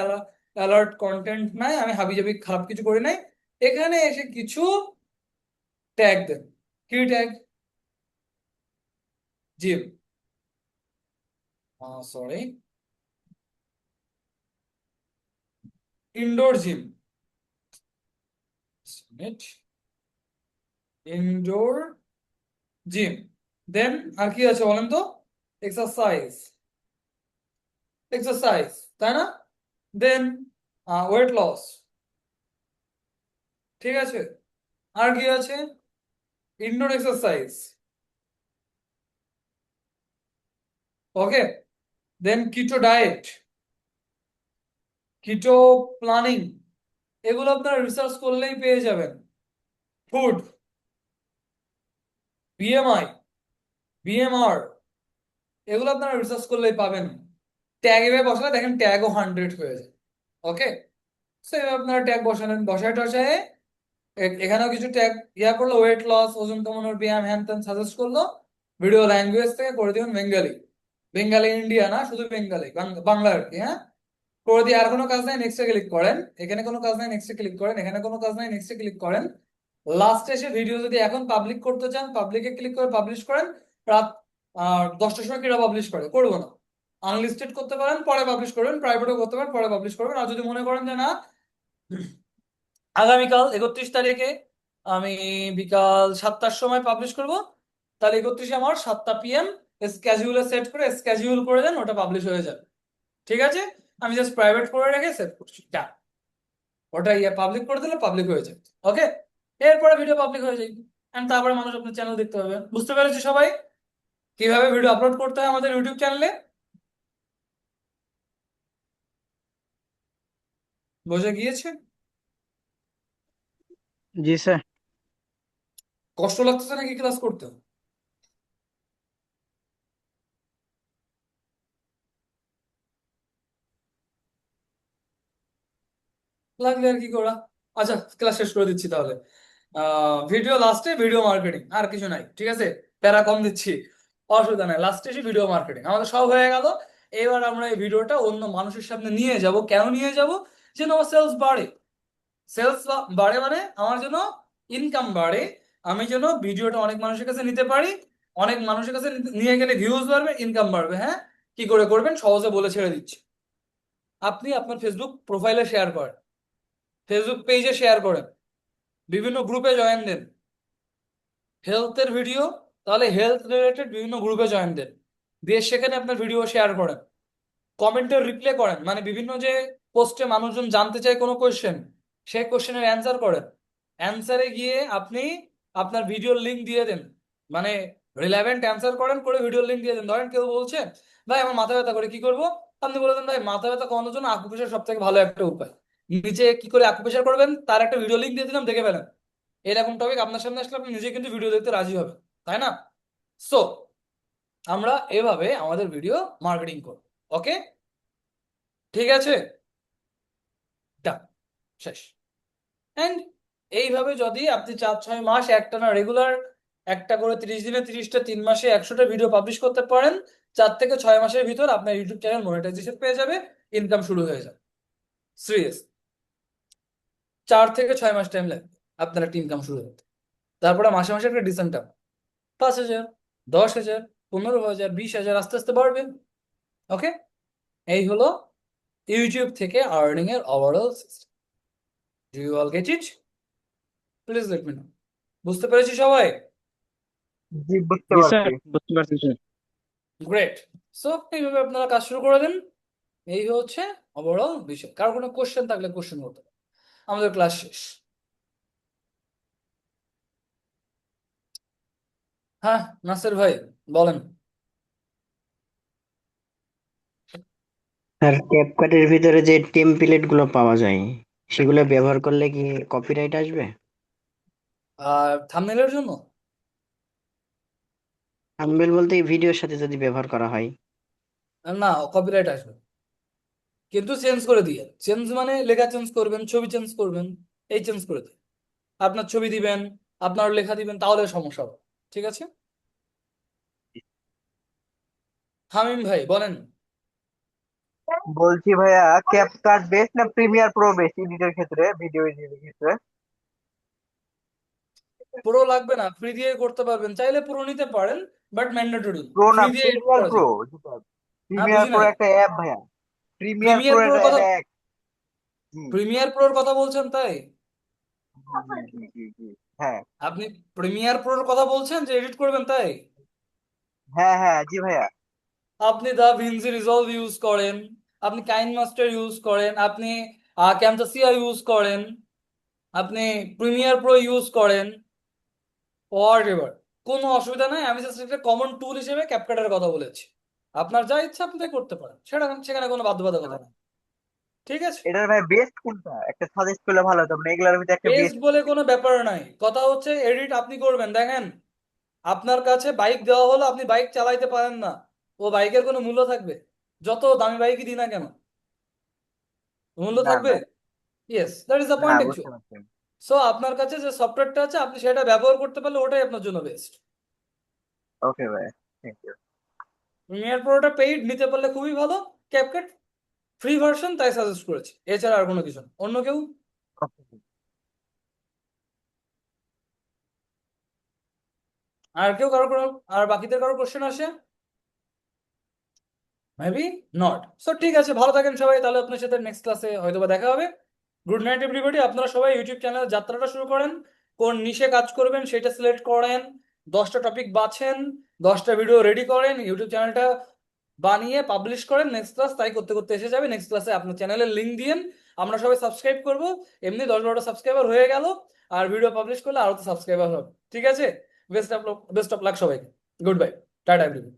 অ্যালার্ট কন্টেন্ট নাই, আমি হাবিজাবি খারাপ কিছু করি নাই। এখানে এসে কিছু ট্যাগ দেন। কি tag? Gym, sorry, indoor gym, indoor gym. Then আর কি আছে বলেন তো? এক্সারসাইজ, এক্সারসাইজ, তাই না? দেন ওয়েট লস, ঠিক আছে। আর কি আছে? ইনডোর এক্সারসাইজ, ওকে। দেন কিটো ডায়েট, কিটো প্ল্যানিং, এগুলো আপনারা রিসার্চ করলেই পেয়ে যাবেন। ফুড, বিএমআই, বিএমআর, এগুলো আপনারা রিসার্চ করলেই পাবেন। ট্যাগ এভাবে বসালে দেখেন ট্যাগও 100 হয়ে যায়। ওকে, সো এভাবে আপনারা ট্যাগ বসালেন, বসায় টসায় এখানেও কিছু ট্যাগ ইয়া করলো, ওয়েট লস, ওজন কমানোর ব্যায়াম, হ্যান ত্যান সাজেস্ট করলো। ভিডিও ল্যাঙ্গুয়েজ থেকে করে দিবেন বেঙ্গালি, বেঙ্গালি ইন্ডিয়া না, শুধু বেঙ্গালি, বাংলা আর কি, হ্যাঁ। করে দিয়ে আর কোনো কাজ নাই, নেক্সটে ক্লিক করেন। এখানে কোনো কাজ নাই, নেক্সটে ক্লিক করেন। এখানে কোনো কাজ নাই, নেক্সটে ক্লিক করেন। লাস্টে এসে ভিডিও যদি এখন পাবলিক করতে চান, পাবলিকে ক্লিক করে পাবলিশ করেন। রাত 10টার সময় কিরা পাবলিশ করে, করবো না। আনলিস্টেড করতে পারেন, পরে পাবলিশ করবেন। প্রাইভেটও করতে পারেন, পরে পাবলিশ করবেন। আর যদি মনে করেন যে না, আগামীকাল 31 তারিখে আমি বিকাল 7টার সময় পাবলিশ করব, তাহলে 31 আমার 7টা PM স্ক্যাজুয়ালে সেট করে স্ক্যাজুয়াল করে দেন, ওটা পাবলিশ হয়ে যাবে। ঠিক আছে, আমি জাস্ট প্রাইভেট করে রেখে সেভ করছি, ডান। ওটা পাবলিক করে দিলে পাবলিক হয়ে যায়। ওকে, এরপরে ভিডিও পাবলিক হয়ে যায়, এন্ড তারপরে মানুষ আপনার চ্যানেল দেখতে পাবে। বুঝতে পেরেছি সবাই কিভাবে ভিডিও আপলোড করতে হয় আমাদের ইউটিউব চ্যানেলে? বুঝে গিয়েছে? জি স্যার। কষ্ট লাগতেছে নাকি ক্লাস করতে? লাগলে আর কি করা। আচ্ছা, ক্লাস শেষ করে দিচ্ছি তাহলে। ভিডিও লাস্টে ভিডিও মার্কেটিং, আর কিছু নাই, ঠিক আছে? প্যারা কম দিচ্ছি, অসুবিধা নাই। লাস্টে এসে ভিডিও মার্কেটিং আমাদের সব হয়ে গেল। এবার আমরা এই ভিডিওটা অন্য মানুষের সামনে নিয়ে যাব। কেন নিয়ে যাব? যেন আমার সেলস বাড়ে। সেলস বাড়ে মানে আমার জন্য ইনকাম বাড়ে। আমি যেন ভিডিওটা অনেক মানুষের কাছে নিতে পারি। অনেক মানুষের কাছে নিয়ে গেলে ভিউজ বাড়বে, ইনকাম বাড়বে। হ্যাঁ, কি করে করবেন সহজে বলে ছেড়ে দিচ্ছি। আপনি আপনার ফেসবুক প্রোফাইলে শেয়ার করেন, ফেসবুক পেজে শেয়ার করেন, বিভিন্ন গ্রুপে জয়েন দেন। হেলথের ভিডিও, তাহলে হেলথ রিলেটেড বিভিন্ন গ্রুপে জয়েন দেন, দিয়ে সেখানে আপনার ভিডিও শেয়ার করেন। কমেন্টের রিপ্লাই করেন, মানে বিভিন্ন যে পোস্টে মানুষজন জানতে চায় কোনো কোয়েশ্চেন, সেই কোয়েশ্চেনের অ্যান্সার করেন। অ্যান্সারে গিয়ে আপনি আপনার ভিডিওর লিঙ্ক দিয়ে দেন, মানে রিলেভেন্ট অ্যান্সার করেন, করে ভিডিওর লিঙ্ক দিয়ে দেন। ধরেন কেউ বলছে ভাই আমার মাথা ব্যথা করে, কি করব? আপনি বলে দেন ভাই মাথা ব্যথা কমানোর জন্য আকুপ্রেশার সব থেকে ভালো একটা উপায়। নিচে কি করে আকুপ্রেশার করবেন তার একটা ভিডিও লিঙ্ক দিয়ে দিলাম, দেখে ফেলেন। এরকম টপিক আপনার সামনে আসলে আপনি নিজে কিন্তু ভিডিও দেখতে রাজি হবেন, তাই না? সো আমরা এভাবে আমাদের ভিডিও মার্কেটিং করব। ওকে, ঠিক আছে, ডান, শেষ। এন্ড এইভাবে যদি আপনি 4-6 মাস একটানা রেগুলার একটা করে 30 দিনে 30টা, 3 মাসে 100টা ভিডিও পাবলিশ করতে পারেন, 4 থেকে 6 মাসের ভিতর আপনার ইউটিউব চ্যানেল মনিটাইজেশন পেয়ে যাবে, ইনকাম শুরু হয়ে যাবে। সিরিয়াস, 4 থেকে 6 মাস টাইম লাগবে আপনার একটা ইনকাম শুরু হতে। তারপরে মাসে মাসে একটা ডিসেন্ট 5,000, 10,000, 15,000, 20,000 আস্তে আস্তে বাড়বে। ওকে, এই হলো ইউটিউব থেকে আর্নিং এর overall system. Do you all get it? Please let me know. বুঝতে পেরেছি সবাই? জি, বুঝতে জি স্যার, পারছি। বুঝতে পারছি স্যার। গ্রেট। সো এইভাবে আপনারা কাজ শুরু করে দিন। এই হচ্ছে ওভারঅল বিষয়। কারো কোনো কোশ্চেন থাকলে কোশ্চেন করতে পারেন। আমাদের ক্লাস শেষ। হ্যাঁ, নাসির ভাই বলেন। আর ক্যাপকাটের ভিতরে যে টেমপ্লেট গুলো পাওয়া যায় সেগুলো ব্যবহার করলে কি কপিরাইট আসবে? আর থাম্বনেলের জন্য থাম্বনেল বলতে এই ভিডিওর সাথে যদি ব্যবহার করা হয়। না, কপিরাইট আসবে, কিন্তু চেঞ্জ করে দিয়ে। চেঞ্জ মানে লেখা চেঞ্জ করবেন, ছবি চেঞ্জ করবেন, এই চেঞ্জ করে দিয়ে আপনার ছবি দিবেন, আপনার লেখা দিবেন, তাহলে সমস্যা হবে। ঠিক আছে, হামিম ভাই বলেন। বলছি ভাইয়া, ক্যাপকাট বেস্ট না প্রিমিয়ার প্রো বেস্ট এডিটের ক্ষেত্রে, ভিডিও এডিটের ক্ষেত্রে? প্রো লাগবে না, ফ্রি দিয়ে করতে পারবেন, চাইলে প্রো নিতে পারেন, বাট ম্যান্ডেটরি প্রো না, ফ্রি দিয়ে edit প্রিমিয়ার করা প্রো। যাবে। হ্যাঁ, প্রিমিয়ার বুঝি প্রো নাই। একটা অ্যাপ ভাইয়া। প্রিমিয়ার প্রো প্রিমিয়ার প্রোর একটা কথা, অ্যাপ। জি প্রিমিয়ার প্রোর কথা বলছেন তাই? জি জি জি জি। হ্যাঁ আপনি প্রিমিয়ার প্রোর কথা বলছেন যে এডিট করবেন তাই? হ্যাঁ হ্যাঁ, জি ভাইয়া। আপনি দা ভিনসি রিজলভ ইউজ করেন, আপনি কাইন মাস্টার ইউজ করেন, আপনি ক্যামতাসিয়া ইউজ করেন, আপনি প্রিমিয়ার প্রো ইউজ করেন, হোয়াট এভার, কোনো অসুবিধা নাই। আমি জাস্ট একটা কমন টুল হিসেবে ক্যাপকাটের কথা বলেছি। আপনার যা ইচ্ছা আপনি তাই করতে পারেন, সেটা সেখানে কোনো বাধ্যবাধকতা নেই। ঠিক আছে, এটার ভাই বেস্ট কোনটা একটা সাজেস্ট করলে ভালো হতো, মানে এগুলোর ভিতরে একটা বেস্ট বেস্ট। বলে কোনো ব্যাপার নাই, কথা হচ্ছে এডিট আপনি করবেন। দেখেন, আপনার কাছে বাইক দেওয়া হলো, আপনি বাইক চালাইতে পারেন না, ও বাইকের কোনো মূল্য থাকবে? যত দামি বাইকই দিই না কেন, মূল্য না থাকবে? না ইয়েস, দ্যাট ইজ দ্য না, পয়েন্ট বুঝতে অ্যাকচুয়ালি। পারছি। সো আপনার কাছে যে সফটওয়্যারটা আছে, আপনি সেটা ব্যবহার করতে পারলে ওটাই আপনার জন্য বেস্ট। ওকে ভাই, থ্যাংক ইউ। প্রিমিয়ার প্রোটা পেইড নিতে পারলে খুবই ভালো, ক্যাপকাট ফ্রি ভার্সন তাই সাজেস্ট করেছি, এছাড়া আর কোনো কিছু না। অন্য কেউ? আর কেউ কারো কোনো, আর বাকিদের কারো কোশ্চেন আসে? Maybe not. সো ঠিক আছে, ভালো থাকেন সবাই, তাহলে আপনার সাথে নেক্সট ক্লাসে হয়তো বা দেখা হবে। Good night everybody. আপনারা সবাই ইউটিউব চ্যানেলের যাত্রাটা শুরু করেন, কোন নিশে কাজ করবেন সেটা সিলেক্ট করেন, 10টা টপিক বাছেন, 10টা ভিডিও রেডি করেন, ইউটিউব চ্যানেলটা বানিয়ে পাবলিশ করেন। নেক্সট ক্লাস তাই করতে করতে এসে যাবে। নেক্সট ক্লাসে আপনার চ্যানেলের লিঙ্ক দিয়েন, আমরা সবাই সাবস্ক্রাইব করব। এমনি 10-12টা সাবস্ক্রাইবার হয়ে গেল, আর ভিডিও পাবলিশ করলে আরো তো সাবস্ক্রাইবার হবে। ঠিক আছে, বেস্ট অফ লাক সবাইকে। Good bye, tata everybody.